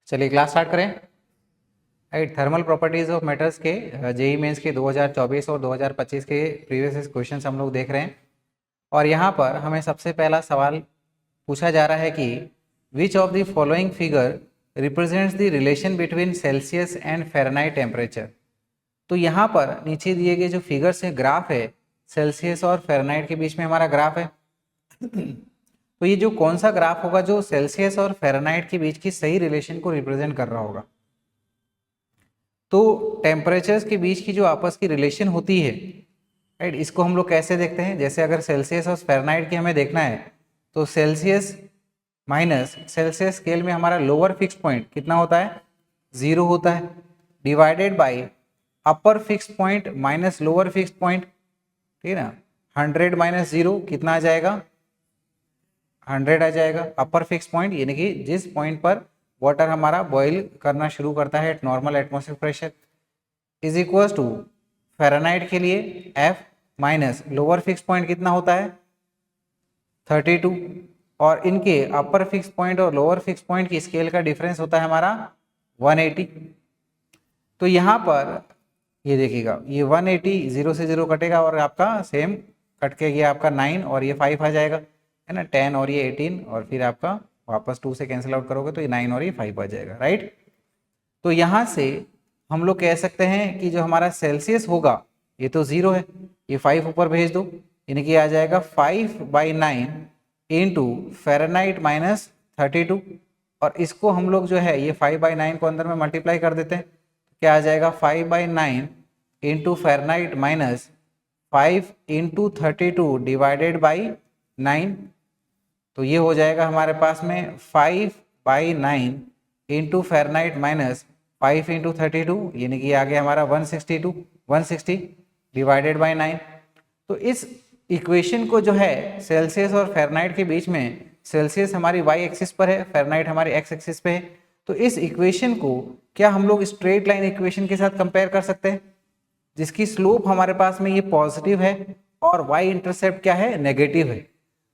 चलिए class start करें। Right, thermal properties of metals के जेई मेंस के 2024 और 2025 के प्रीवियस क्वेश्चंस हम लोग देख रहे हैं। और यहाँ पर हमें सबसे पहला सवाल पूछा जा रहा है कि विच of the following figure represents the relation between Celsius and Fahrenheit temperature. तो यहाँ पर नीचे दिए गए जो फिगर्स है, ग्राफ है, सेल्सियस और फ़ारेनहाइट के बीच में हमारा ग्राफ है। तो ये जो कौन सा ग्राफ होगा जो सेल्सियस और फ़ारेनहाइट के बीच की सही रिलेशन को रिप्रेजेंट कर रहा होगा। तो टेम्परेचर्स के बीच की जो आपस की रिलेशन होती है, राइट, इसको हम लोग कैसे देखते हैं। जैसे अगर सेल्सियस और फ़ारेनहाइट की हमें देखना है तो सेल्सियस माइनस सेल्सियस स्केल में हमारा लोअर फिक्स पॉइंट कितना होता है, 0 होता है, divided by upper fix point minus lower fix point, ठीक है ना। 100 माइनस 0 कितना आ जाएगा, 100 आ जाएगा। अपर फिक्स पॉइंट यानी कि जिस पॉइंट पर वाटर हमारा बॉईल करना शुरू करता है at normal atmospheric pressure, is equal to Fahrenheit के लिए F minus lower fix point कितना होता है, 32, और इनके अपर फिक्स पॉइंट और लोअर फिक्स पॉइंट की स्केल का डिफरेंस होता है हमारा 180। तो यहाँ पर ये देखिएगा, ये 180 0 से 0 कटेगा और आपका सेम कट के गया आपका 9 और ये 5 आ जाएगा, है ना। 10 और ये 18 और फिर आपका वापस 2 से कैंसिल आउट करोगे तो ये 9 और ये 5 आ जाएगा, राइट। तो यहाँ से हम लोग कह सकते हैं कि जो हमारा सेल्सियस होगा ये तो 0 है, ये 5 ऊपर भेज दो, यानी कि आ जाएगा 5/9 इंटू फ़ारेनहाइट माइनस 32, और इसको हम लोग जो है ये 5/9 को अंदर में मल्टीप्लाई कर देते हैं, क्या आ जाएगा 5/9 into Fahrenheit minus 5 into 32 divided by 9। तो ये हो जाएगा हमारे पास में 5/9 इंटू फ़ारेनहाइट माइनस 5 इंटू 32, यानी कि आ गया हमारा 160 डिवाइडेड बाई 9। तो इस इक्वेशन को जो है सेल्सियस और फ़ारेनहाइट के बीच में, सेल्सियस हमारी वाई एक्सिस पर है, फ़ारेनहाइट हमारी एक्स एक्सिस पे है, तो इस इक्वेशन को क्या हम लोग स्ट्रेट लाइन इक्वेशन के साथ कंपेयर कर सकते हैं, जिसकी स्लोप हमारे पास में ये पॉजिटिव है और वाई इंटरसेप्ट क्या है, नेगेटिव है।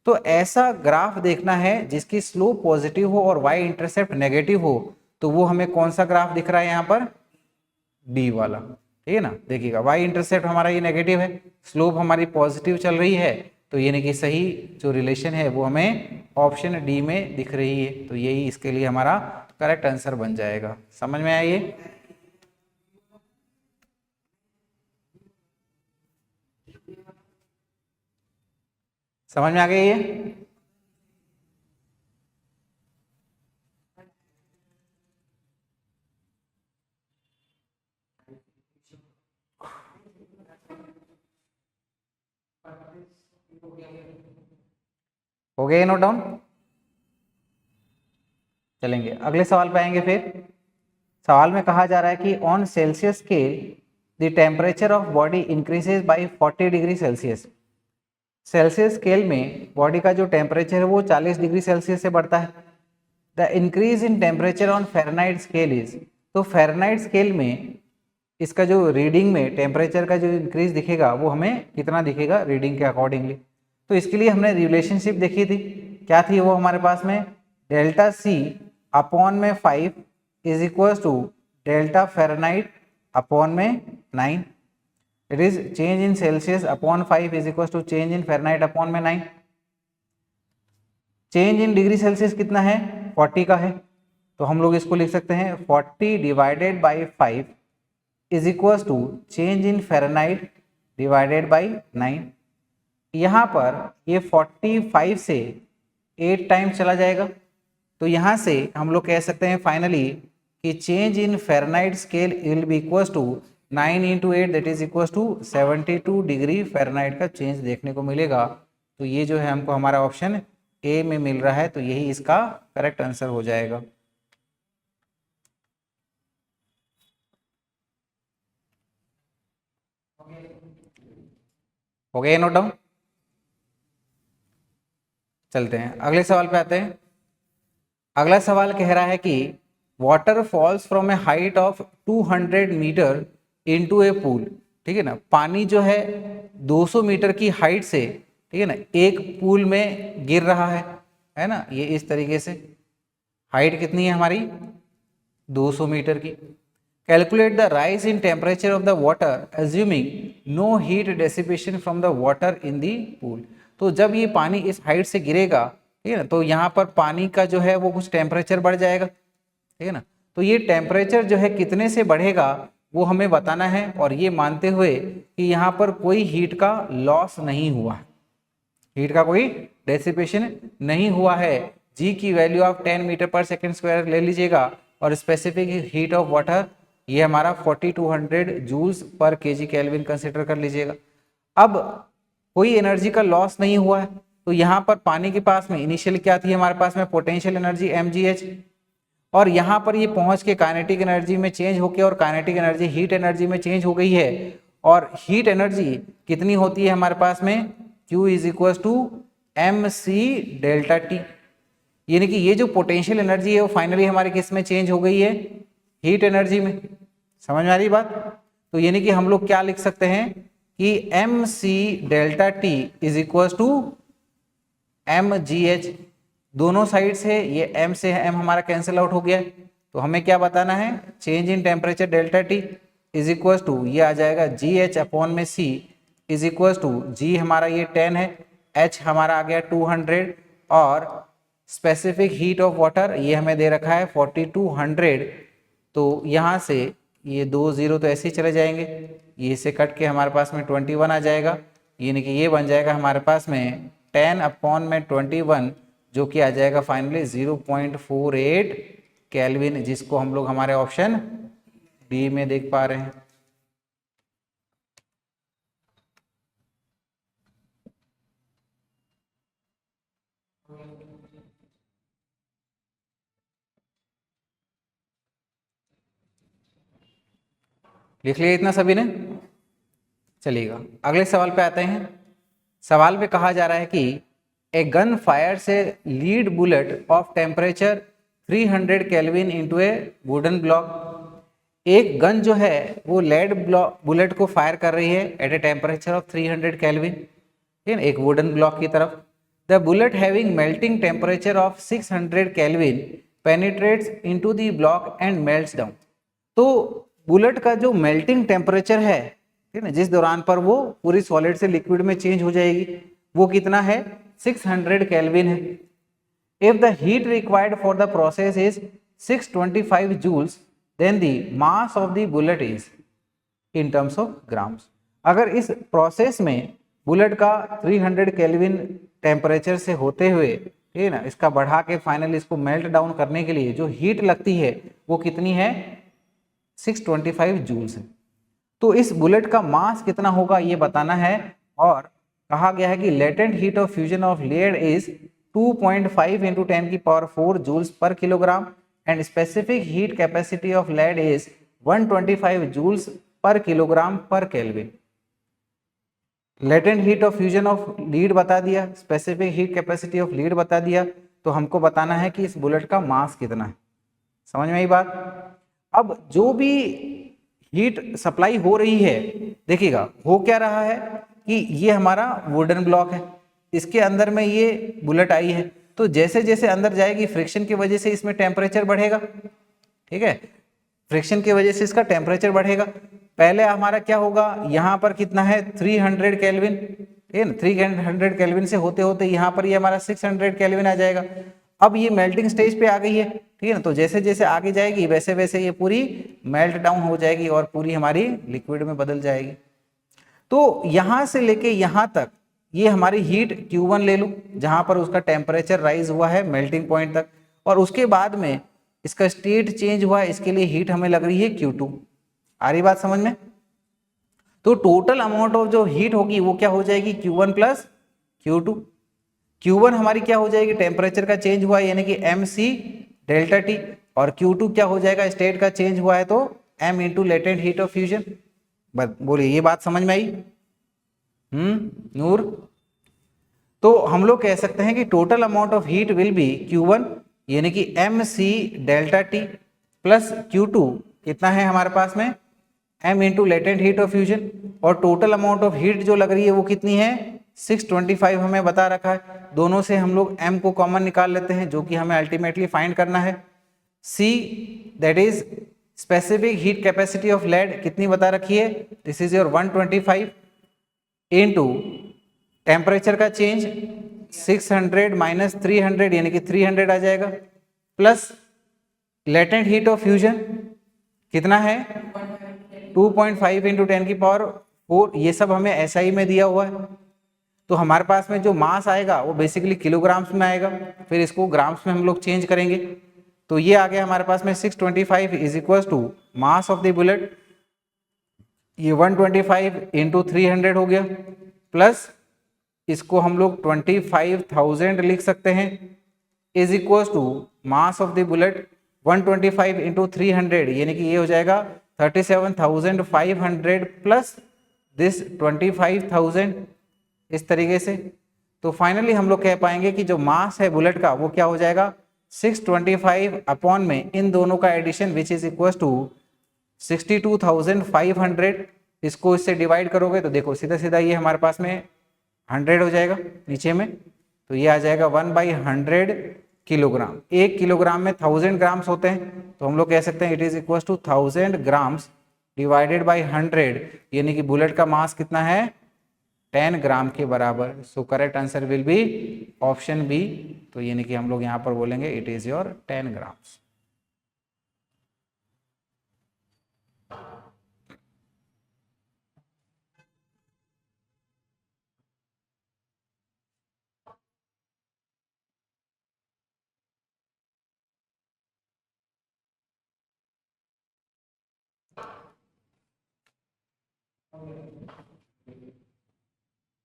तो ऐसा ग्राफ देखना है जिसकी स्लोप पॉजिटिव हो और वाई इंटरसेप्ट नेगेटिव हो, तो वो हमें कौन सा ग्राफ दिख रहा है यहाँ पर, डी वाला, ठीक है ना। देखिएगा वाई इंटरसेप्ट हमारा ये नेगेटिव है, स्लोप हमारी पॉजिटिव चल रही है, तो यानी कि सही जो रिलेशन है वो हमें ऑप्शन डी में दिख रही है। तो यही इसके लिए हमारा करेक्ट आंसर बन जाएगा। समझ में आइए, समझ में आ गया ये। हो गया नोट डाउन। चलेंगे अगले सवाल पे आएंगे। फिर सवाल में कहा जा रहा है कि on Celsius scale the temperature of body increases by 40 degree Celsius. Celsius scale में बॉडी का जो टेम्परेचर है वो 40 डिग्री सेल्सियस से बढ़ता है। The increase in temperature on Fahrenheit scale is, तो फ़ारेनहाइट स्केल में इसका जो रीडिंग में टेम्परेचर का जो इंक्रीज दिखेगा वो हमें कितना दिखेगा रीडिंग के अकॉर्डिंगली। तो इसके लिए हमने रिलेशनशिप देखी थी, क्या थी वो हमारे पास में, डेल्टा सी अपॉन में 5 is equal to delta Fahrenheit upon में 9। It is change in Celsius upon 5 is equal to change in Fahrenheit upon में 9। चेंज इन डिग्री सेल्सियस कितना है, 40 का है, तो हम लोग इसको लिख सकते हैं 40 divided by 5 is equal to change in Fahrenheit divided by 9। यहाँ पर ये 45 से 8 टाइम्स चला जाएगा, तो यहाँ से हम लोग कह सकते हैं फाइनली कि change in Fahrenheit scale will be equal to 9 into 8 that is equal to 72 degree Fahrenheit का चेंज देखने को मिलेगा। तो ये जो है हमको हमारा ऑप्शन ए में मिल रहा है, तो यही इसका करेक्ट आंसर हो जाएगा। हो गया नोट डाउन। चलते हैं अगले सवाल पे आते हैं। अगला सवाल कह रहा है कि water falls from a height of 200 metre into a pool, ठीक है ना। पानी जो है 200 मीटर की हाइट से, ठीक है ना, एक पूल में गिर रहा है ना। ये इस तरीके से हाइट कितनी है हमारी 200 मीटर की। Calculate the rise in temperature of the water assuming no heat dissipation from the water in the pool. तो जब ये पानी इस हाइट से गिरेगा, ठीक है ना, तो यहाँ पर पानी का जो है वो कुछ टेम्परेचर बढ़ जाएगा, ठीक है ना। तो ये टेम्परेचर जो है कितने से बढ़ेगा वो हमें बताना है, और ये मानते हुए कि यहाँ पर कोई हीट का लॉस नहीं हुआ, हीट का कोई डेसिपेशन नहीं हुआ है। जी की वैल्यू आप 10 मीटर पर सेकेंड स्क्वायर ले लीजिएगा, और स्पेसिफिक हीट ऑफ वाटर ये हमारा 4200 joules per KG kelvin consider कर लीजिएगा। अब कोई एनर्जी का लॉस नहीं हुआ है, तो यहाँ पर पानी के पास में इनिशियल क्या थी हमारे पास में पोटेंशियल एनर्जी mgh, और यहाँ पर ये पहुंच के काइनेटिक एनर्जी में चेंज होके और काइनेटिक एनर्जी हीट एनर्जी में चेंज हो गई है। और हीट एनर्जी कितनी होती है हमारे पास में, Q is equal to mc delta T, यानी कि ये जो पोटेंशियल एनर्जी है वो फाइनली हमारे किस में चेंज हो गई है, हीट एनर्जी में। समझ में आ रही बात? तो यानी कि हम लोग क्या लिख सकते हैं कि mc delta T is equal to mgh, दोनों साइड से ये m से m हमारा कैंसिल आउट हो गया है। तो हमें क्या बताना है, change in temperature delta T is equal to ये आ जाएगा gh अपॉन में c is equal to g हमारा ये 10 है, h हमारा आ गया 200, और स्पेसिफिक हीट ऑफ वाटर ये हमें दे रखा है 4200। तो यहाँ से ये 2 0 तो ऐसे ही चले जाएंगे, ये से कट के हमारे पास में 21 आ जाएगा, यानी कि ये बन जाएगा हमारे पास में 10 अपॉन में 21, जो कि आ जाएगा फाइनली 0.48 केल्विन, जिसको हम लोग हमारे ऑप्शन डी में देख पा रहे हैं। लिख लिया इतना सभी ने? चलिएगा अगले सवाल पे आते हैं। सवाल पे कहा जा रहा है कि ए गन फायर से lead bullet of temperature 300 kelvin into A wooden block. एक गन जो है वो लेड बुलेट को फायर कर रही है at a temperature of 300 kelvin, ठीक है, एक वुडन ब्लॉक की तरफ। The bullet having melting temperature of 600 kelvin penetrates into the block and melts down. तो बुलेट का जो मेल्टिंग टेम्परेचर है, ठीक है, जिस दौरान पर वो पूरी सॉलिड से लिक्विड में चेंज हो जाएगी, वो कितना है, 600 केल्विन है। If the heat required for the process is 625 joules then the mass of the bullet is in terms of grams. अगर इस प्रोसेस में बुलेट का 300 केल्विन टेम्परेचर से होते हुए, ठीक है ना, इसका बढ़ा के फाइनली इसको मेल्ट डाउन करने के लिए जो हीट लगती है वो कितनी है, 625 जूल्स है। तो इस बुलेट का मास कितना होगा ये बताना है, और कहा गया है कि latent heat of fusion of lead is 2.5 into 10 की power 4 joules per kilogram and specific heat capacity of lead is 125 joules per kilogram per kelvin. Latent heat of fusion of lead बता दिया, specific heat capacity of lead बता दिया, तो हमको बताना है कि इस बुलेट का मास कितना है। समझ में आई बात? अब जो भी हीट सप्लाई हो रही है, देखिएगा हो क्या रहा है कि ये हमारा वुडन ब्लॉक है, इसके अंदर में ये बुलेट आई है, तो जैसे जैसे अंदर जाएगी फ्रिक्शन की वजह से इसमें टेम्परेचर बढ़ेगा, ठीक है, फ्रिक्शन की वजह से इसका टेम्परेचर बढ़ेगा। पहले हमारा क्या होगा, यहाँ पर कितना है 300 केल्विन, ठीक है ना, 300 केल्विन से होते होते यहाँ पर ये हमारा 600 केल्विन आ जाएगा। अब ये मेल्टिंग स्टेज पे आ गई है, ठीक है ना, तो जैसे जैसे आगे जाएगी वैसे वैसे ये पूरी मेल्ट डाउन हो जाएगी और पूरी हमारी लिक्विड में बदल जाएगी। तो यहाँ से लेके यहाँ तक ये हमारी हीट Q1 ले लूँ, जहाँ पर उसका टेम्परेचर राइज हुआ है मेल्टिंग पॉइंट तक, और उसके बाद में इसका स्टेट चेंज हुआ है, इसके लिए हीट हमें लग रही है Q2। आ रही बात समझ में? तो टोटल अमाउंट ऑफ जो हीट होगी वो क्या हो जाएगी, Q1 प्लस Q2। Q1 हमारी क्या हो जाएगी, टेम्परेचर का चेंज हुआ है यानी कि mc डेल्टा टी, और Q2 क्या हो जाएगा, स्टेट का चेंज हुआ है तो m into latent heat of fusion. बोलिए ये बात समझ में आई? नूर? तो हम लोग कह सकते हैं कि total amount of heat will be Q1 यानी कि mc delta T plus Q2 कितना है हमारे पास में, m into latent heat of fusion, और टोटल अमाउंट ऑफ हीट जो लग रही है वो कितनी है, 625 हमें बता रखा है। दोनों से हम लोग m को कॉमन निकाल लेते हैं, जो कि हमें अल्टीमेटली फाइंड करना है। c that is specific heat capacity of lead कितनी बता रखी है, this is your 125 into temperature का चेंज 600 माइनस 300 यानी कि 300 आ जाएगा, plus latent heat of fusion कितना है 2.5 इंटू 10 की पावर 4, ये सब हमें एसआई में दिया हुआ है। तो हमारे पास में जो मास आएगा वो बेसिकली किलोग्राम्स में आएगा, फिर इसको ग्राम्स में हम लोग चेंज करेंगे। तो ये आ गया हमारे पास में 625 is equal to mass of the bullet, ये 125 इंटू 300 हो गया, प्लस इसको हम लोग 25,000 लिख सकते हैं is equal to mass of the bullet 125 into 300 यानी कि ये हो जाएगा 37,500 प्लस दिस 25,000 इस तरीके से। तो फाइनली हम लोग कह पाएंगे कि जो मास है बुलेट का वो क्या हो जाएगा 625 अपॉन में इन दोनों का addition which is equal to 62,500। इसको इससे डिवाइड करोगे तो देखो सीधा सीधा ये हमारे पास में 100 हो जाएगा नीचे में, तो ये आ जाएगा 1/100 किलोग्राम। 1 किलोग्राम में 1000 ग्राम्स होते हैं, तो हम लोग कह सकते हैं it is equal to 1000 grams divided by 100 यानी कि बुलेट का मास कितना है 10 ग्राम के बराबर। So correct answer will be option B. तो यानी कि हम लोग यहाँ पर बोलेंगे इट इज योर 10 ग्राम्स।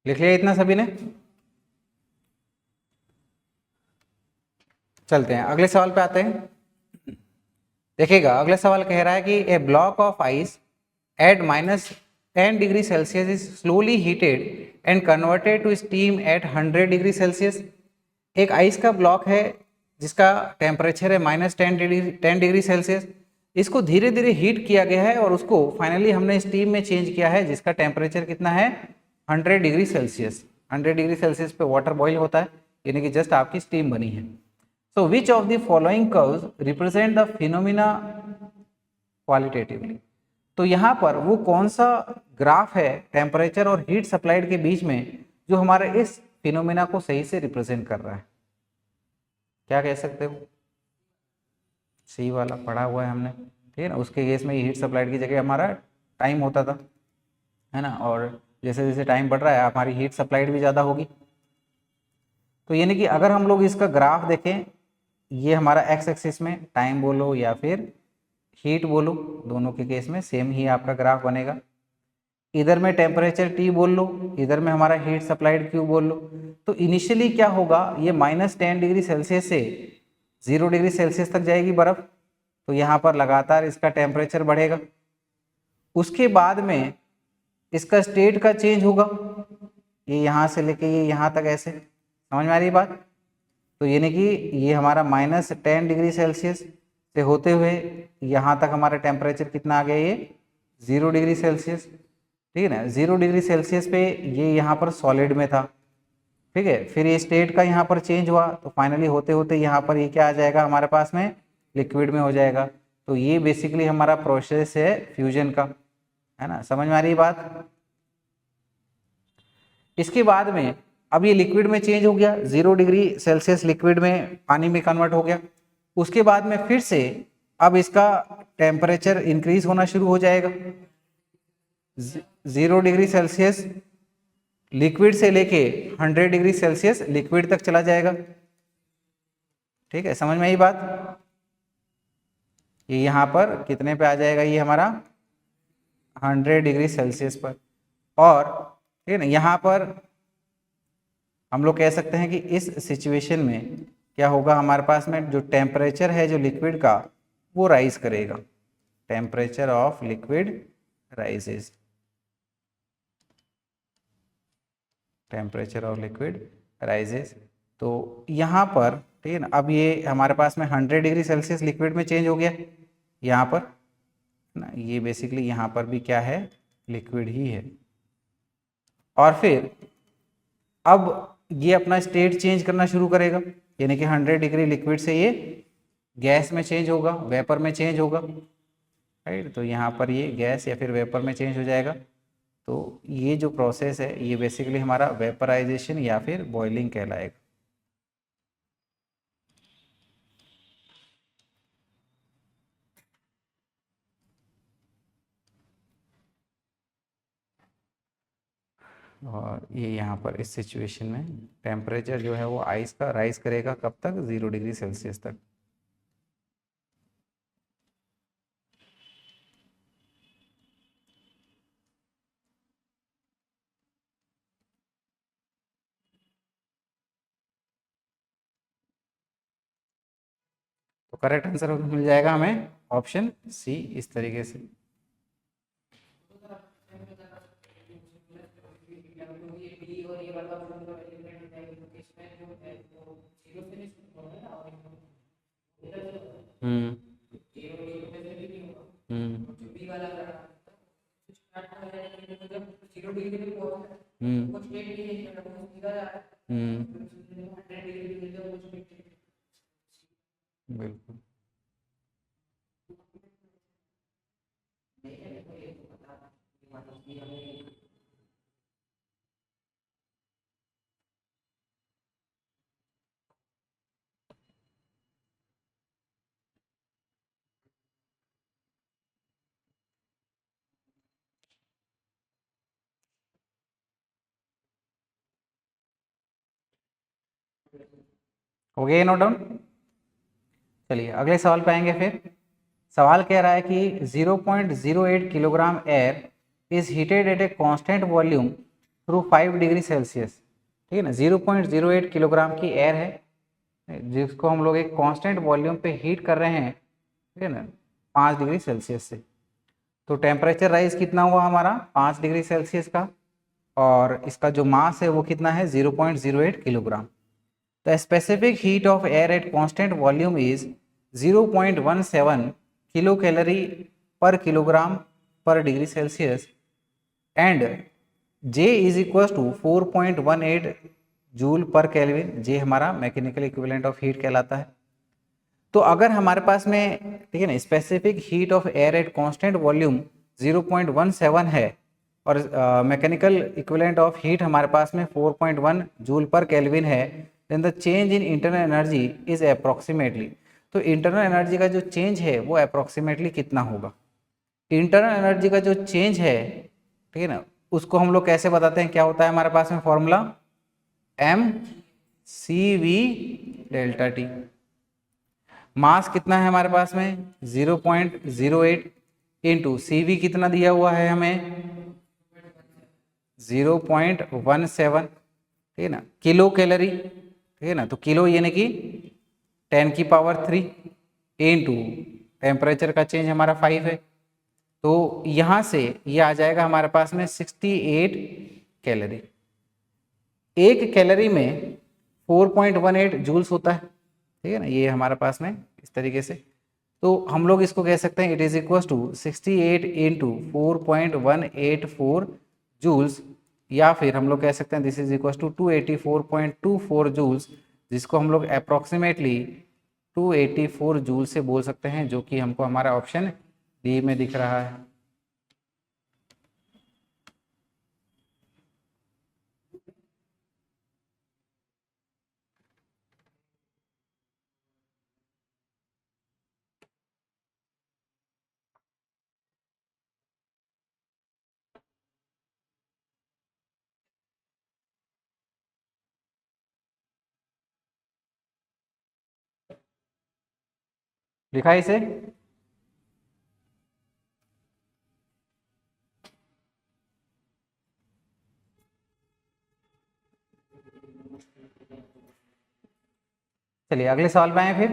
लिख लिया इतना सभी ने? चलते हैं अगले सवाल पे आते हैं। देखिएगा अगले सवाल कह रहा है कि a block of ice at -10 degree Celsius is slowly heated and converted to steam at 100 degree Celsius. एक आइस का ब्लॉक है जिसका टेम्परेचर है -10 डिग्री सेल्सियस, इसको धीरे धीरे हीट किया गया है और उसको फाइनली हमने स्टीम में चेंज किया है जिसका टेम्परेचर कितना है 100 डिग्री सेल्सियस। 100 डिग्री सेल्सियस पे वाटर बॉईल होता है यानी कि जस्ट आपकी स्टीम बनी है। So which of the following curves represent the phenomena qualitatively. तो यहाँ पर वो कौन सा ग्राफ है टेम्परेचर और हीट सप्लाइड के बीच में जो हमारे इस फिनोमिना को सही से रिप्रेजेंट कर रहा है, क्या कह सकते हो? सी वाला पढ़ा हुआ है हमने, ठीक है ना। उसके केस में हीट सप्लाइड की जगह हमारा टाइम होता था, है ना, और जैसे जैसे टाइम बढ़ रहा है हमारी हीट सप्लाइड भी ज़्यादा होगी। तो यानी कि अगर हम लोग इसका ग्राफ देखें, ये हमारा एक्स एक्सिस में टाइम बोलो या फिर हीट बोलो, दोनों के केस में सेम ही आपका ग्राफ बनेगा। इधर में टेम्परेचर T बोल लो, इधर में हमारा हीट सप्लाइड Q बोल लो। तो इनिशियली क्या होगा, ये -10 डिग्री सेल्सियस से 0 डिग्री सेल्सियस तक जाएगी बर्फ़, तो यहाँ पर लगातार इसका टेम्परेचर बढ़ेगा। उसके बाद में इसका स्टेट का चेंज होगा, ये यहाँ से लेके ये यहाँ तक, ऐसे समझ में आ रही बात। तो यानी कि ये हमारा -10 डिग्री सेल्सियस से होते हुए यहाँ तक हमारा टेम्परेचर कितना आ गया, ये 0 डिग्री सेल्सियस, ठीक है ना। 0 डिग्री सेल्सियस पे ये यहाँ पर सॉलिड में था, ठीक है। फिर ये स्टेट का यहाँ पर चेंज हुआ, तो फाइनली होते होते यहाँ पर ये क्या आ जाएगा हमारे पास में, लिक्विड में हो जाएगा। तो ये बेसिकली हमारा प्रोसेस है फ्यूजन का, है ना, समझ में आ रही बात। इसके बाद में अब ये लिक्विड में चेंज हो गया, 0 डिग्री सेल्सियस लिक्विड में पानी में कन्वर्ट हो गया। उसके बाद में फिर से अब इसका टेम्परेचर इंक्रीज होना शुरू हो जाएगा, 0 डिग्री सेल्सियस लिक्विड से लेके 100 डिग्री सेल्सियस लिक्विड तक चला जाएगा, ठीक है, समझ में आई बात। ये यहाँ पर कितने पे आ जाएगा, ये हमारा 100 डिग्री सेल्सियस पर। और ठीक है ना, यहाँ पर हम लोग कह सकते हैं कि इस सिचुएशन में क्या होगा, हमारे पास में जो टेम्परेचर है जो लिक्विड का वो राइज करेगा, temperature of liquid rises, temperature of liquid rises. तो यहाँ पर ठीक है ना, अब ये हमारे पास में 100 डिग्री सेल्सियस लिक्विड में चेंज हो गया यहाँ पर ना, ये बेसिकली यहाँ पर भी क्या है, लिक्विड ही है। और फिर अब ये अपना स्टेट चेंज करना शुरू करेगा, यानी कि 100 डिग्री लिक्विड से ये गैस में चेंज होगा, वेपर में चेंज होगा, राइट। तो यहाँ पर ये गैस या फिर वेपर में चेंज हो जाएगा। तो ये जो प्रोसेस है ये बेसिकली हमारा वेपराइजेशन या फिर बॉइलिंग कहलाएगा। और ये यहाँ पर इस सिचुएशन में टेम्परेचर जो है वो आइस का राइज करेगा कब तक, 0 डिग्री सेल्सियस तक। तो करेक्ट आंसर मिल जाएगा हमें ऑप्शन सी इस तरीके से। हम्म हम्म हम्म बिल्कुल। हो गया नोट डाउन। चलिए अगले सवाल पे आएंगे फिर। सवाल कह रहा है कि 0.08 kilogram air is heated at a constant volume through 5 degree Celsius. ठीक है ना, 0.08 किलोग्राम की एयर है जिसको हम लोग एक कांस्टेंट वॉल्यूम पे हीट कर रहे हैं, ठीक है ना, 5 डिग्री सेल्सियस से। तो टेम्परेचर राइज कितना हुआ हमारा, 5 डिग्री सेल्सियस का, और इसका जो मास है वो कितना है, 0.08 kilogram. The specific heat of air at constant volume is 0.17 kilocalorie per kilogram per degree Celsius and J is equals to 4.18 joule per kelvin. J हमारा मैकेनिकल इक्विवेलेंट ऑफ हीट कहलाता है। तो अगर हमारे पास में, ठीक है ना, specific heat of air at constant volume 0.17 है और मैकेनिकल इक्विवेलेंट ऑफ हीट हमारे पास में 4.1 जूल पर केल्विन है, then the change in internal energy is approximately. तो इंटरनल एनर्जी का जो चेंज है वो अप्रोक्सीमेटली कितना होगा। इंटरनल एनर्जी का जो चेंज है, ठीक है ना, उसको हम लोग कैसे बताते हैं, क्या होता है हमारे पास में formula, M C V delta T. Mass कितना है हमारे पास में 0.08 इंटू सी वी कितना दिया हुआ है हमें 0.17, ठीक है ना, किलो कैलोरी, ठीक है ना। तो किलो यानी कि 10⁻³ इंटू टेम्परेचर का चेंज हमारा 5 है, तो यहाँ से ये आ जाएगा हमारे पास में 68 कैलोरी। एक कैलोरी में 4.18 जूल्स होता है, ठीक है ना, ये हमारे पास में इस तरीके से। तो हम लोग इसको कह सकते हैं it is equal to 68 into 4.184 joules, या फिर हम लोग कह सकते हैं this is equal to 284.24 joules, जिसको हम लोग अप्रोक्सीमेटली 284 जूल से बोल सकते हैं, जो कि हमको हमारा ऑप्शन डी में दिख रहा है। लिखा है इसे, चलिए अगले सवाल पे आए फिर।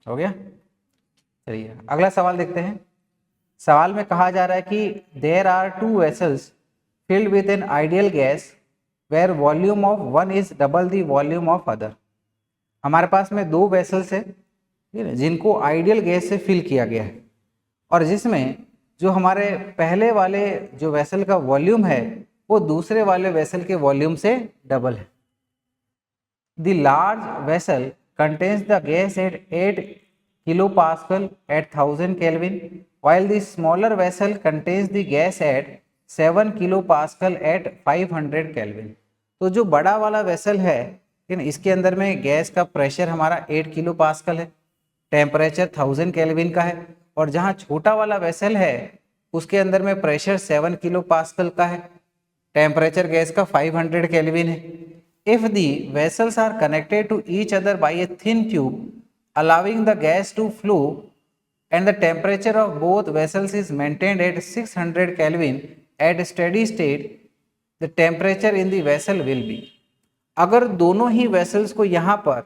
हो गया। चलिए अगला सवाल देखते हैं। सवाल में कहा जा रहा है कि there are 2 vessels filled with an ideal gas where volume of one is double the volume of other. हमारे पास में 2 वेसल्स है, ठीक है, जिनको आइडियल गैस से फिल किया गया है, और जिसमें जो हमारे पहले वाले जो वेसल का वॉल्यूम है वो दूसरे वाले वेसल के वॉल्यूम से डबल है। The large vessel contains the gas at 8 kilopascal at 1000 Kelvin, while the smaller vessel contains the gas at 7 kilopascal at 500 Kelvin. तो जो बड़ा वाला वेसल है, लेकिन इसके अंदर में गैस का प्रेशर हमारा 8 किलो पास्कल है, टेम्परेचर 1000 केल्विन का है, और जहाँ छोटा वाला वेसल है उसके अंदर में प्रेशर 7 किलो पास्कल का है, टेम्परेचर गैस का 500 केल्विन है. If the vessels are connected to each other by a thin tube, allowing the gas to flow, and the temperature of both vessels is maintained at 600 Kelvin at steady state, the temperature in the vessel will be. अगर दोनों ही vessels को यहाँ पर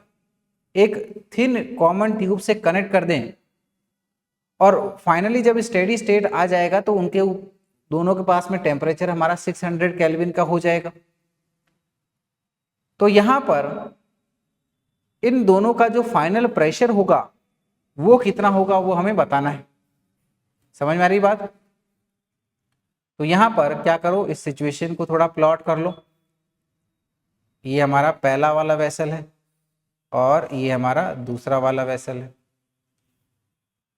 एक thin common tube से connect कर दें और फाइनली जब स्टेडी स्टेट आ जाएगा तो उनके दोनों के पास में टेम्परेचर हमारा 600 केल्विन का हो जाएगा. तो यहां पर इन दोनों का जो फाइनल प्रेशर होगा वो कितना होगा वो हमें बताना है. समझ में आ रही बात? तो यहां पर क्या करो, इस सिचुएशन को थोड़ा प्लॉट कर लो. ये हमारा पहला वाला वेसल है और ये हमारा दूसरा वाला वेसल है.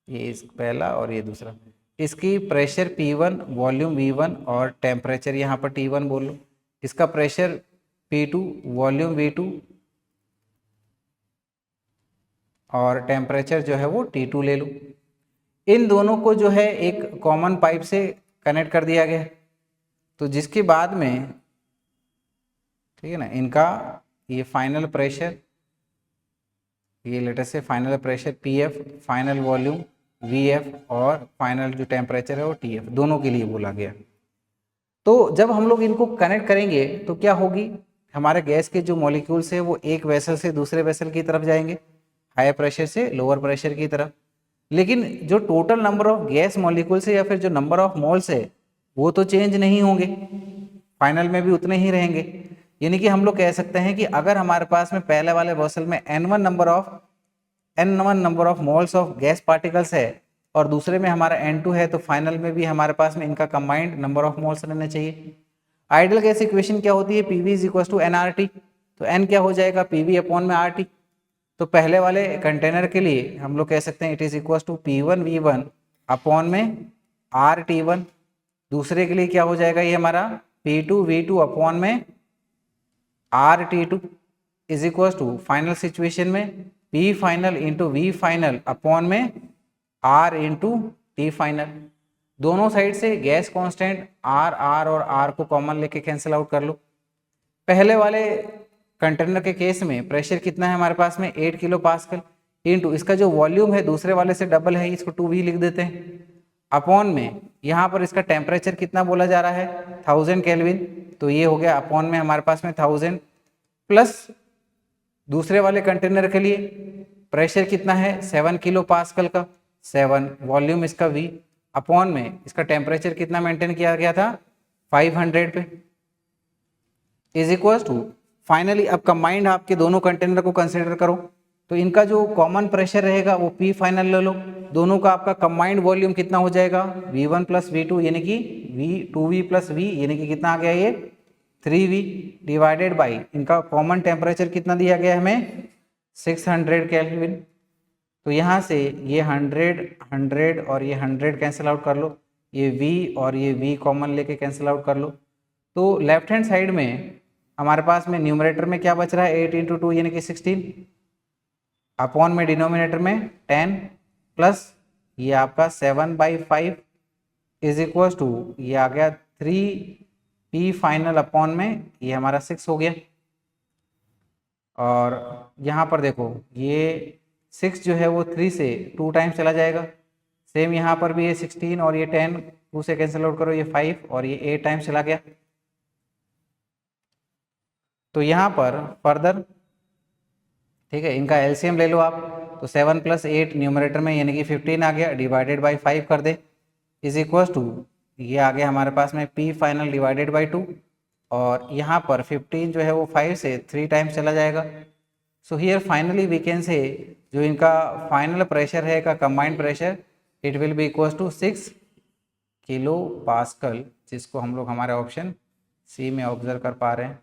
ये इस पहला और ये दूसरा. इसकी प्रेशर P1, वॉल्यूम V1 और टेम्परेचर यहाँ पर T1 बोल लो. इसका प्रेशर P2, वॉल्यूम V2 और टेम्परेचर जो है वो T2 ले लो. इन दोनों को जो है एक कॉमन पाइप से कनेक्ट कर दिया गया, तो जिसके बाद में, ठीक है ना, इनका ये फाइनल प्रेशर, ये लेटेस्ट से final pressure PF, final volume VF और फाइनल जो टेम्परेचर है वो TF, दोनों के लिए बोला गया. तो जब हम लोग इनको कनेक्ट करेंगे तो क्या होगी, हमारे गैस के जो मॉलिक्यूल्स है वो एक वेसल से दूसरे वेसल की तरफ जाएंगे, हाई प्रेशर से लोअर प्रेशर की तरफ. लेकिन जो total number of gas molecules है या फिर जो नंबर ऑफ मोल्स है वो तो चेंज नहीं होंगे, फाइनल में भी उतने ही रहेंगे. यानी कि हम लोग कह सकते हैं कि अगर हमारे पास में पहले वाले वेसल में n1 number of moles of gas particles है और दूसरे में हमारा n2 है, तो फाइनल में भी हमारे पास में इनका कंबाइंड नंबर ऑफ मोल्स रहने चाहिए. आइडियल गैस इक्वेशन क्या होती है, PV is equal to nRT. तो n क्या हो जाएगा, PV अपॉन में RT. तो पहले वाले कंटेनर के लिए हम लोग कह सकते हैं it is equal to P1V1 upon में RT1. दूसरे के लिए क्या हो जाएगा, ये हमारा P2V2 अपॉन में RT2 is equal to final situation में P final into V final upon में R इंटू T फाइनल. दोनों साइड से गैस कांस्टेंट R और R को कॉमन लेके कैंसिल आउट कर लो. पहले वाले कंटेनर के केस में प्रेशर कितना है हमारे पास में 8 किलो पास्कल इंटू इसका जो वॉल्यूम है दूसरे वाले से डबल है, इसको 2V लिख देते हैं, अपॉन में यहाँ पर इसका टेम्परेचर कितना बोला जा रहा है 1000 केल्विन. तो ये हो गया अपॉन में हमारे पास में 1000 प्लस दूसरे वाले कंटेनर के लिए प्रेशर कितना है 7 किलो पास्कल का, 7 वॉल्यूम इसका V अपॉन में इसका टेम्परेचर कितना मेंटेन किया गया था 500 पे, इज इक्वल टू फाइनली. अब कंबाइंड आपके दोनों कंटेनर को कंसिडर करो तो इनका जो कॉमन प्रेशर रहेगा वो P फाइनल ले लो. दोनों का आपका कंबाइंड वॉल्यूम कितना हो जाएगा V1 प्लस V2 यानी कि V2V प्लस V यानी कि कितना आ गया ये 3V डिवाइडेड बाई इनका कॉमन टेम्परेचर कितना दिया गया है हमें 600 केल्विन. तो यहाँ से ये 100 और ये 100 कैंसिल आउट कर लो, ये V और ये V कॉमन लेके कैंसिल आउट कर लो. तो लेफ्ट हैंड साइड में हमारे पास में न्यूमरेटर में क्या बच रहा है 8 इंटू 2 यानी कि 16 अपॉन में डिनोमिनेटर में 10 प्लस ये आपका 7/5 इज इक्वल टू ये आ गया 3P फाइनल अपॉन में ये हमारा 6 हो गया. और यहाँ पर देखो ये 6 जो है वो 3 से 2 टाइम्स चला जाएगा. सेम यहाँ पर भी ये 16 और ये 10 2 से कैंसिल आउट करो, ये 5 और ये 8 टाइम्स चला गया. तो यहाँ पर फर्दर, ठीक है, इनका एलसीएम ले लो आप. तो 7 प्लस 8 न्यूमरेटर में यानी कि 15 आ गया, डिवाइडेड बाई 5 कर दे, इज इक्वल टू ये आ गया हमारे पास में P फाइनल डिवाइडेड बाई 2. और यहाँ पर 15 जो है वो 5 से 3 टाइम्स चला जाएगा. So here finally we can say जो इनका फाइनल प्रेशर है का combined pressure it will be equal to 6 kilo pascal, जिसको हम लोग हमारे ऑप्शन C में ऑब्जर्व कर पा रहे हैं.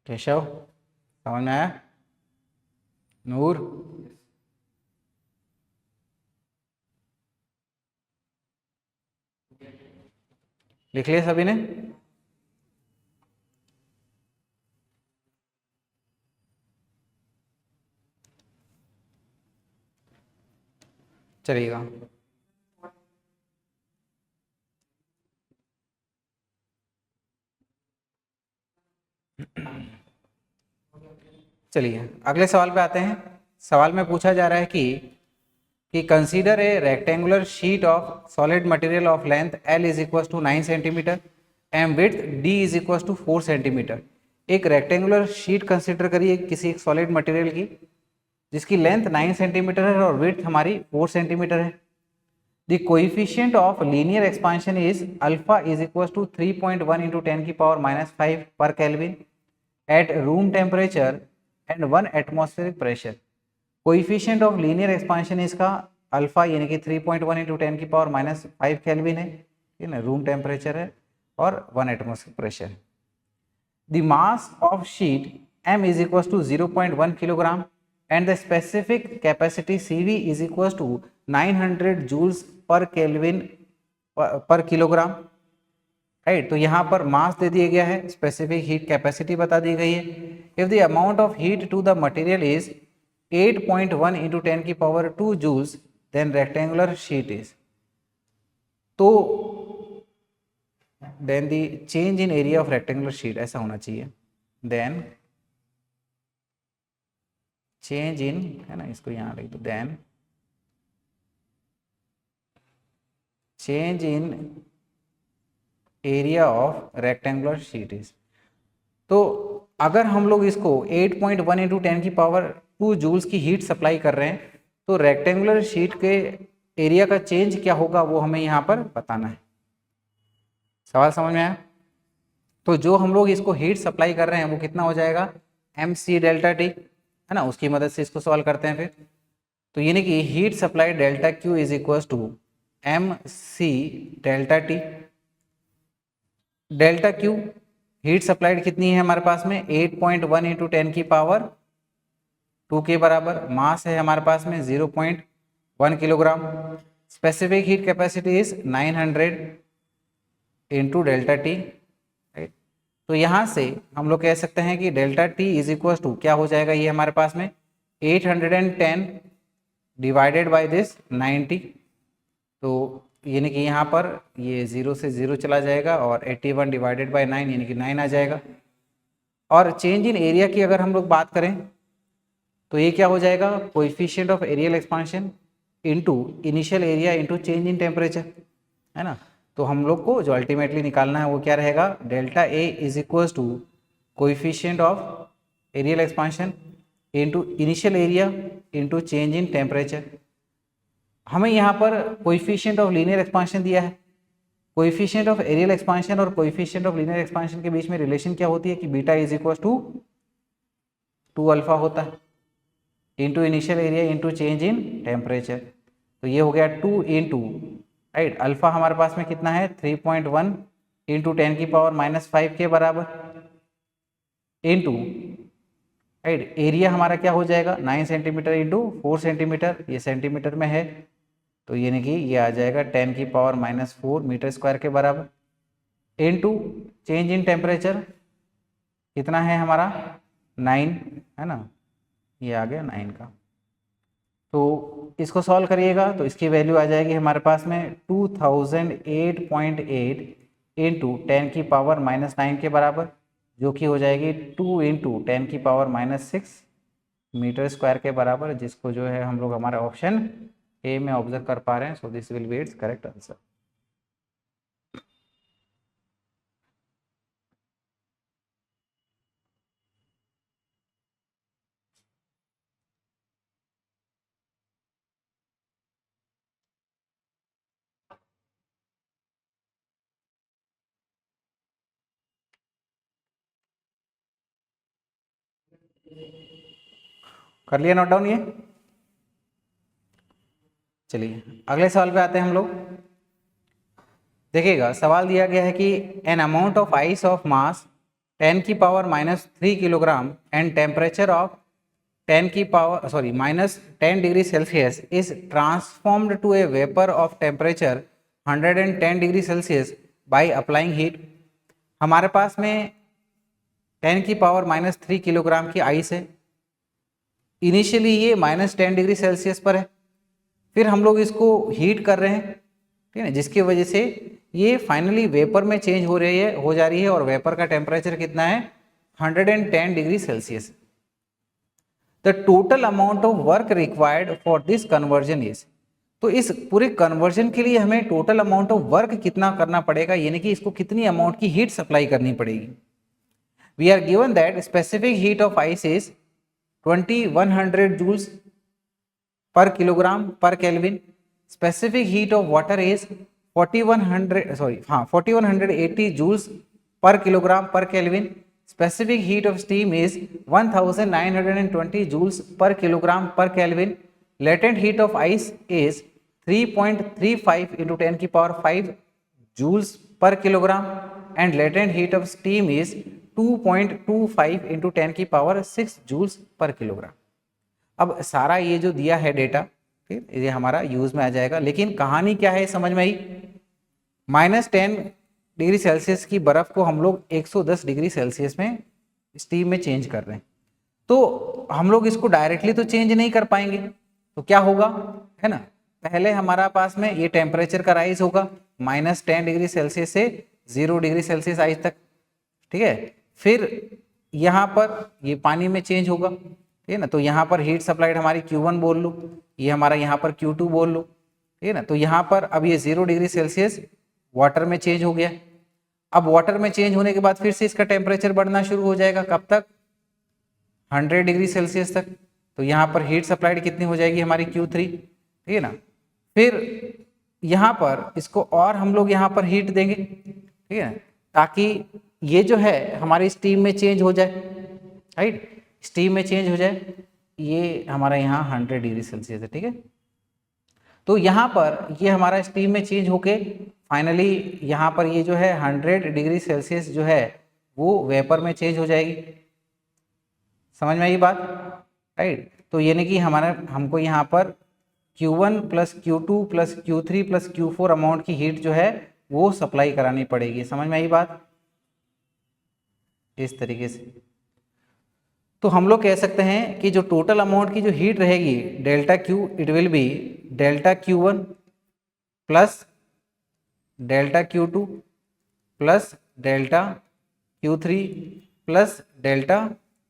केशव समझ में आया? नूर लिख लिया सभी ने? चलिएगा, चलिए अगले सवाल पे आते हैं। सवाल में पूछा जा रहा है कि consider a rectangular sheet of solid material of length L is equal to 9 centimetre and width D is equal to 4 centimetre. एक रेक्टेंगुलर शीट कंसीडर करिए किसी एक सॉलिड मटेरियल की जिसकी लेंथ 9 सेंटीमीटर है और विड्थ हमारी 4 सेंटीमीटर है। The coefficient of linear expansion is alpha is equal to 3.1 into 10 की पावर -5 पर kelvin at room temperature and 1 atmospheric pressure. Coefficient of linear expansion इसका अल्फा यानी कि 3.1 इंटू 10 की पावर -5 केल्विन है, ठीक है ना, रूम टेम्परेचर है और 1 atmospheric pressure. The mass of sheet m is equal to 0.1 kilogram and the specific capacity CV is equal to 900 joules per kelvin per kilogram, right. तो यहाँ पर मास दे दिया गया है, स्पेसिफिक हीट कैपेसिटी बता दी गई है। If the amount of heat to the material is 8.1 into 10 की power 2 joules then rectangular sheet is, तो then the change in area of rectangular sheet ऐसा होना चाहिए, देन चेंज इन, है ना, इसको यहाँ लिख दो, then change in area of rectangular sheet is. तो अगर हम लोग इसको 8.1 इंटू 10 की पावर 2 जूल्स की हीट सप्लाई कर रहे हैं तो रेक्टेंगुलर शीट के एरिया का चेंज क्या होगा वो हमें यहाँ पर बताना है। सवाल समझ में आया? तो जो हम लोग इसको हीट सप्लाई कर रहे हैं वो कितना हो जाएगा, MC डेल्टा T, है ना, उसकी मदद से इसको सॉल्व करते हैं फिर। तो यानी कि heat supply delta Q is equal to MC delta T। Delta Q heat supplied कितनी है हमारे पास में, 8.1 इंटू 10 की पावर 2 के बराबर। मास है हमारे पास में 0.1 kilogram. Specific heat capacity is 900 into delta T, right. तो यहाँ से हम लोग कह सकते हैं कि delta T is equal to क्या हो जाएगा, ये हमारे पास में 810 डिवाइडेड बाय दिस 90। तो यानी कि यहाँ पर ये 0 से 0 चला जाएगा और 81 डिवाइडेड बाय 9 यानी कि 9 आ जाएगा। और चेंज इन एरिया की अगर हम लोग बात करें तो ये क्या हो जाएगा, coefficient of areal expansion into initial area into change in temperature, है ना। तो हम लोग को जो अल्टीमेटली निकालना है वो क्या रहेगा, delta A is equal to coefficient of areal expansion into initial area into change in temperature. हमें यहाँ पर कोएफिशिएंट ऑफ लीनियर एक्सपांशन दिया है। कोएफिशिएंट ऑफ एरियल एक्सपांशन और कोएफिशिएंट ऑफ लीनियर एक्सपांशन के बीच में रिलेशन क्या होती है कि beta is equal to 2 alpha होता है into initial area into change in temperature. तो ये हो गया 2 इंटू, राइट, अल्फा हमारे पास में कितना है 3.1 इंटू 10 की पावर -5 के बराबर इंटू, राइट, एरिया हमारा क्या हो जाएगा 9 सेंटीमीटर इंटू 4 सेंटीमीटर, ये सेंटीमीटर में है तो यानी कि ये आ जाएगा 10 की पावर -4 मीटर स्क्वायर के बराबर इंटू चेंज इन टेम्परेचर कितना है हमारा 9, है ना, ये आ गया 9 का। तो इसको सॉल्व करिएगा तो इसकी वैल्यू आ जाएगी हमारे पास में 2008.8 इंटू 10 की पावर -9 के बराबर, जो कि हो जाएगी 2 इंटू 10 की पावर -6 मीटर स्क्वायर के बराबर, जिसको जो है हम लोग हमारा ऑप्शन ए में ऑब्जर्व कर पा रहे हैं। So this will be it's correct answer. कर लिया नोट डाउन ये? चलिए अगले सवाल पे आते हैं हम लोग। देखिएगा सवाल दिया गया है कि an amount of ice of mass 10 की power -3 kilogram and temperature of 10 की power -10 degree Celsius is transformed to a vapour of temperature 110 degree celsius by applying heat. हमारे पास में 10 की पावर -3 किलोग्राम की आइस है। इनिशियली ये -10 डिग्री सेल्सियस पर है, फिर हम लोग इसको हीट कर रहे हैं, ठीक है, जिसकी वजह से ये फाइनली वेपर में चेंज हो जा रही है और वेपर का टेम्परेचर कितना है 110 degree Celsius. The total amount of work required for this conversion is, तो इस पूरे कन्वर्जन के लिए हमें टोटल अमाउंट ऑफ वर्क कितना करना पड़ेगा, यानी कि इसको कितनी अमाउंट की हीट सप्लाई करनी पड़ेगी। We are given that specific heat of ice is 2100 joules per kilogram per Kelvin. Specific heat of water is 4180 joules per kilogram per Kelvin. Specific heat of steam is 1920 joules per kilogram per Kelvin. Latent heat of ice is 3.35 into 10 की power 5 joules per kilogram and latent heat of steam is 2.25 into 10 की power 6 joules per kilogram. अब सारा ये जो दिया है data, ठीक, ये हमारा यूज में आ जाएगा, लेकिन कहानी क्या है समझ में आई। -10 डिग्री सेल्सियस की बर्फ को हम लोग 110 डिग्री सेल्सियस में स्टीम में चेंज कर रहे हैं, तो हम लोग इसको डायरेक्टली तो चेंज नहीं कर पाएंगे, तो क्या होगा, है ना, पहले हमारा पास में ये टेम्परेचर का राइज होगा -10 डिग्री सेल्सियस से 0 डिग्री सेल्सियस आइज तक, ठीक है, फिर यहाँ पर ये पानी में चेंज होगा, ठीक है ना, तो यहाँ पर हीट सप्लाइड हमारी Q1 बोल लो, ये हमारा यहाँ पर Q2 बोल लो, ठीक है ना, तो यहाँ पर अब ये 0 डिग्री सेल्सियस वाटर में चेंज हो गया। अब वाटर में चेंज होने के बाद फिर से इसका टेम्परेचर बढ़ना शुरू हो जाएगा, कब तक, 100 डिग्री सेल्सियस तक, तो यहाँ पर हीट सप्लाइड कितनी हो जाएगी हमारी Q3, ठीक है ना, फिर यहाँ पर इसको और हम लोग यहाँ पर हीट देंगे, ठीक है, ताकि ये जो है हमारी स्टीम में चेंज हो जाए, राइट, स्टीम में चेंज हो जाए, ये हमारा यहाँ 100 डिग्री सेल्सियस है, ठीक है, तो यहाँ पर ये हमारा स्टीम में चेंज होके फाइनली यहाँ पर ये जो है 100 डिग्री सेल्सियस जो है वो वेपर में चेंज हो जाएगी। समझ में आई बात, राइट, तो यानी कि हमको यहाँ पर Q1 plus Q2 plus Q3 plus Q4 amount की हीट जो है वो सप्लाई करानी पड़ेगी। समझ में आई बात, इस तरीके से। तो हम लोग कह सकते हैं कि जो टोटल अमाउंट की जो हीट रहेगी delta Q, it will B delta Q1 plus delta Q2 plus delta Q3 plus delta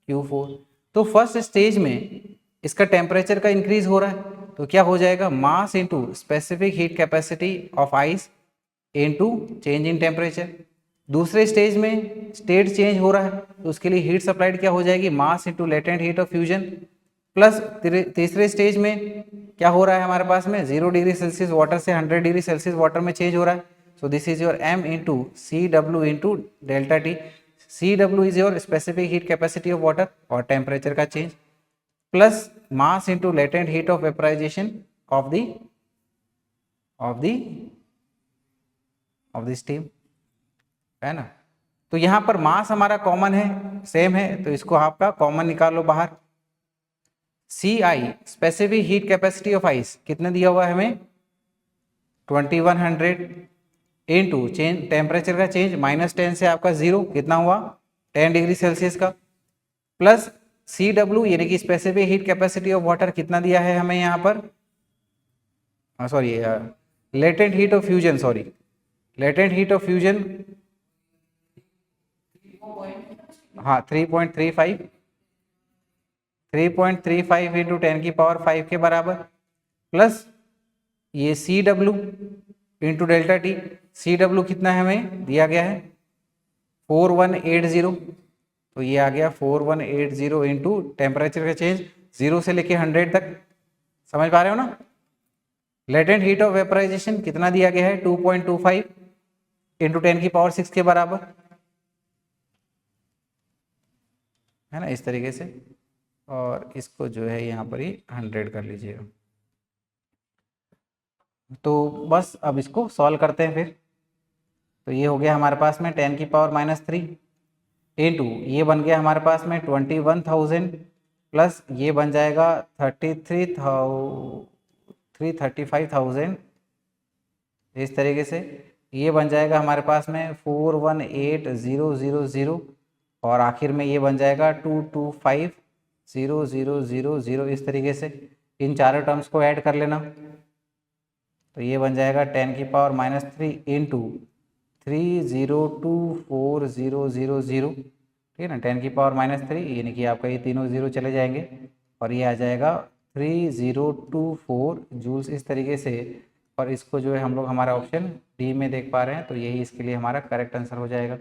Q4। तो फर्स्ट स्टेज में इसका टेम्परेचर का इंक्रीज हो रहा है, तो क्या हो जाएगा, mass into specific heat capacity of ice into change in temperature. दूसरे स्टेज में स्टेट चेंज हो रहा है, तो उसके लिए हीट सप्लाइड क्या हो जाएगी, mass into latent heat of fusion, plus तीसरे स्टेज में क्या हो रहा है हमारे पास में 0 डिग्री सेल्सियस वाटर से 100 डिग्री सेल्सियस वाटर में चेंज हो रहा है, so this is your m into CW into delta T. CW is your specific heat capacity of water और टेम्परेचर का change, plus mass into latent heat of vaporisation of the steam, है ना। तो यहाँ पर मास हमारा कॉमन है, सेम है, तो इसको आपका कॉमन निकालो बाहर। CI specific heat capacity of ice कितने दिया हुआ है हमें 2100 इनटू चेंज टेम्परेचर का चेंज -10 से आपका 0 कितना हुआ 10 डिग्री सेल्सियस का, प्लस CW यानी कि specific heat capacity of water कितना दिया है हमें यहाँ पर, sorry latent heat of fusion, latent heat of fusion, हाँ 3.35 इंटू 10 की पावर 5 के बराबर, प्लस ये CW into delta T. CW कितना है हमें दिया गया है 4180, तो ये आ गया 4180 इंटू टेम्परेचर का चेंज 0 से लेके 100 तक। समझ पा रहे हो ना। लेटेंट हीट ऑफ वेपराइजेशन कितना दिया गया है 2.25 इंटू 10 की पावर 6 के बराबर, है ना, इस तरीके से। और इसको जो है यहाँ पर ही 100 कर लीजिएगा। तो बस अब इसको सॉल्व करते हैं फिर। तो ये हो गया हमारे पास में 10 की पावर -3 इनटू ये बन गया हमारे पास में 21,000 प्लस ये बन जाएगा 35,000 इस तरीके से। ये बन जाएगा हमारे पास में 418000 और आखिर में ये बन जाएगा 225,000 इस तरीके से। इन चारों टर्म्स को ऐड कर लेना तो ये बन जाएगा 10⁻³ इंटू 3024000, ठीक है ना, 10⁻³ यानी कि आपका ये तीनों जीरो चले जाएंगे और ये आ जाएगा 3024 जूल्स इस तरीके से। और इसको जो है हम लोग हमारा ऑप्शन डी में देख पा रहे हैं, तो यही इसके लिए हमारा करेक्ट आंसर हो जाएगा।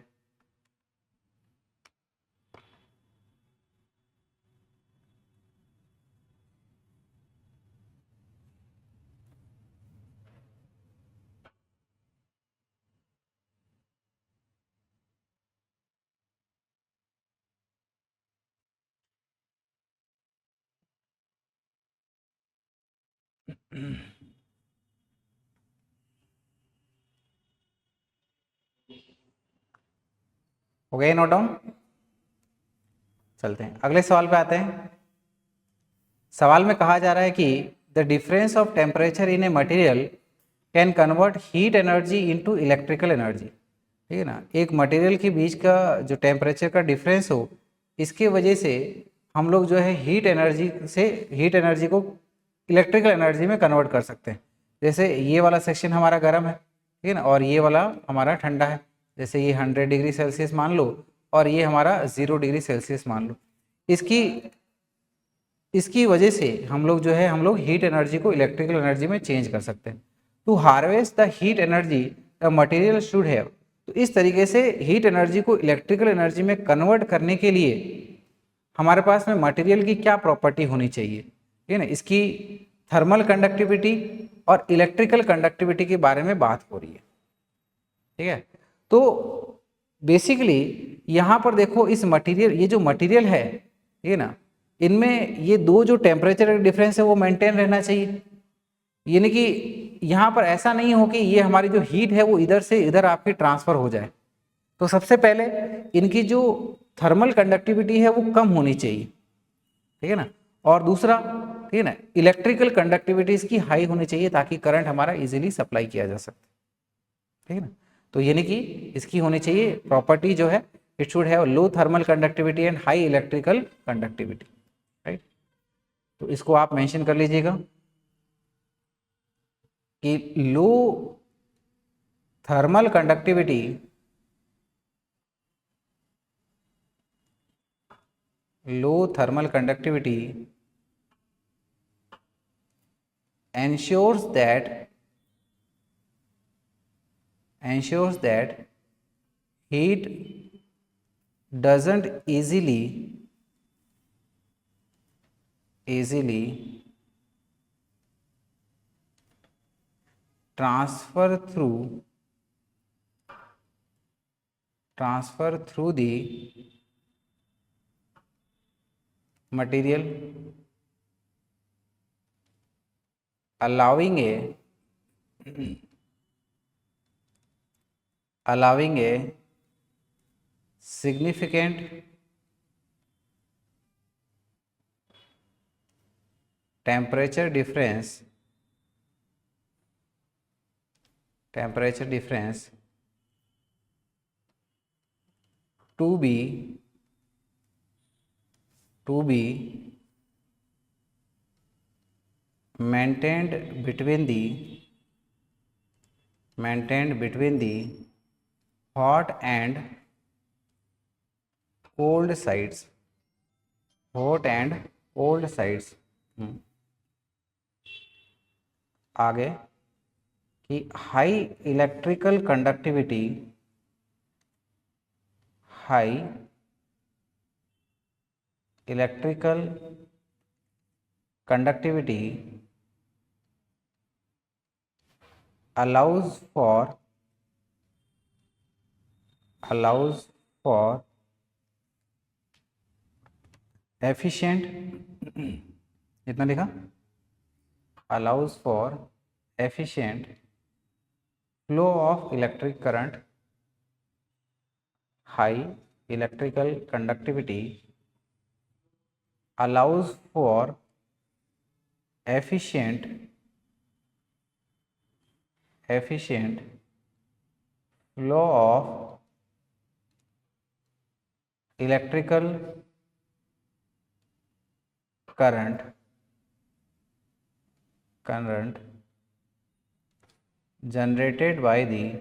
हो गया नोट डाउन। चलते हैं अगले सवाल पे आते हैं। सवाल में कहा जा रहा है कि the difference of temperature in a material can convert heat energy into electrical energy, ठीक है ना। एक मटेरियल के बीच का जो टेम्परेचर का डिफरेंस हो, इसके वजह से हम लोग जो है हीट एनर्जी को इलेक्ट्रिकल एनर्जी में कन्वर्ट कर सकते हैं। जैसे ये वाला सेक्शन हमारा गर्म है, ठीक है ना, और ये वाला हमारा ठंडा है। जैसे ये 100 डिग्री सेल्सियस मान लो और ये हमारा 0 डिग्री सेल्सियस मान लो। इसकी वजह से हम लोग हीट एनर्जी को इलेक्ट्रिकल एनर्जी में चेंज कर सकते हैं। To harvest the heat energy the material should have, तो इस तरीके से हीट एनर्जी को इलेक्ट्रिकल एनर्जी में कन्वर्ट करने के लिए हमारे पास में मटेरियल की क्या प्रॉपर्टी होनी चाहिए, ठीक है ना। इसकी थर्मल कंडक्टिविटी और इलेक्ट्रिकल कंडक्टिविटी के बारे में बात हो रही है, ठीक है। तो बेसिकली यहाँ पर देखो इस मटेरियल, ये जो मटेरियल है, ठीक है ना, इनमें ये दो जो टेम्परेचर का डिफरेंस है वो मेंटेन रहना चाहिए। यानी कि यहाँ पर ऐसा नहीं हो कि ये हमारी जो हीट है वो इधर से इधर आपकी ट्रांसफर हो जाए। तो सबसे पहले इनकी जो थर्मल कंडक्टिविटी है वो कम होनी चाहिए, ठीक है ना। और दूसरा, ठीक है ना, इलेक्ट्रिकल कंडक्टिविटी इसकी हाई होनी चाहिए ताकि करंट हमारा इजीली सप्लाई किया जा सके, ठीक है ना। तो यानी कि इसकी होनी चाहिए प्रॉपर्टी जो है, it should have low thermal conductivity and high electrical conductivity, right. तो इसको आप मेंशन कर लीजिएगा कि लो thermal conductivity ensures that heat doesn't easily transfer through the material, allowing a significant temperature difference to be maintained between the hot and cold sides, आगे कि high electrical conductivity allows for efficient इतना लिखा, allows for efficient flow of electric current, high electrical conductivity allows for efficient flow of electrical current generated by the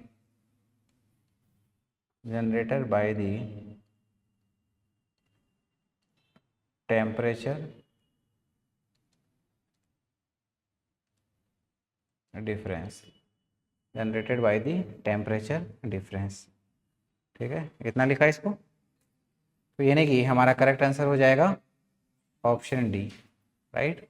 temperature difference, ठीक है, इतना लिखा है इसको। तो यानी कि हमारा करेक्ट आंसर हो जाएगा ऑप्शन डी, राइट।